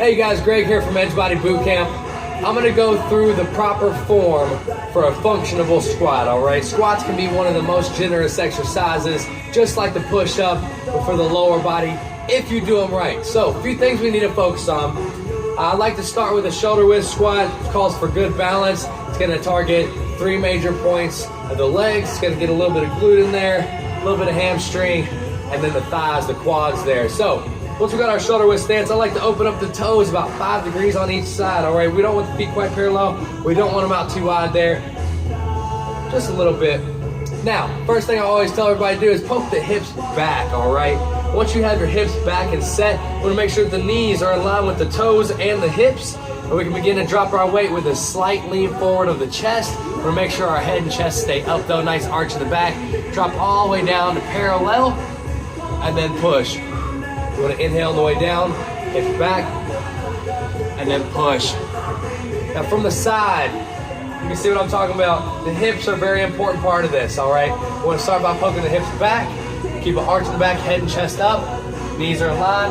Hey guys, Greg here from Edge Body Boot Camp. I'm gonna go through the proper form for a functional squat, all right? Squats can be one of the most generous exercises, just like the push-up, but for the lower body, if you do them right. So, a few things we need to focus on. I like to start with a shoulder width squat. It calls for good balance. It's gonna target 3 major points of the legs. It's gonna get a little bit of glute in there, a little bit of hamstring, and then the thighs, the quads there. So, once we got our shoulder width stance, I like to open up the toes about 5 degrees on each side, all right? We don't want the feet quite parallel. We don't want them out too wide there. Just a little bit. Now, first thing I always tell everybody to do is poke the hips back, all right? Once you have your hips back and set, we want to make sure that the knees are in line with the toes and the hips, and we can begin to drop our weight with a slight lean forward of the chest. We want to make sure our head and chest stay up though, nice arch in the back. Drop all the way down to parallel, and then push. You want to inhale on the way down, hips back, and then push. Now from the side, you can see what I'm talking about. The hips are a very important part of this, all right? We want to start by poking the hips back, keep an arch in the back, head and chest up, knees are in line,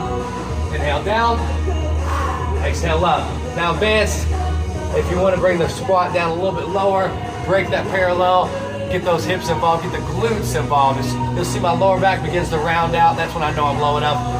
inhale down, exhale up. Now advance, if you want to bring the squat down a little bit lower, break that parallel, get those hips involved, get the glutes involved. You'll see my lower back begins to round out. That's when I know I'm low enough.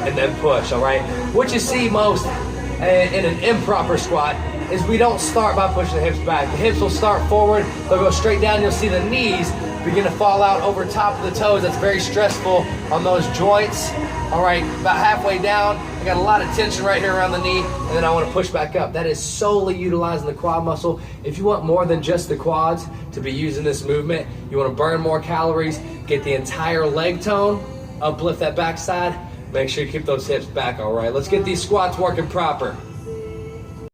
And then push, all right? What you see most in an improper squat is we don't start by pushing the hips back. The hips will start forward, they'll go straight down. You'll see the knees begin to fall out over top of the toes. That's very stressful on those joints. All right, about halfway down, I got a lot of tension right here around the knee, and then I want to push back up. That is solely utilizing the quad muscle. If you want more than just the quads to be using this movement, you want to burn more calories, get the entire leg tone, uplift that backside, make sure you keep those hips back, all right? Let's get these squats working proper.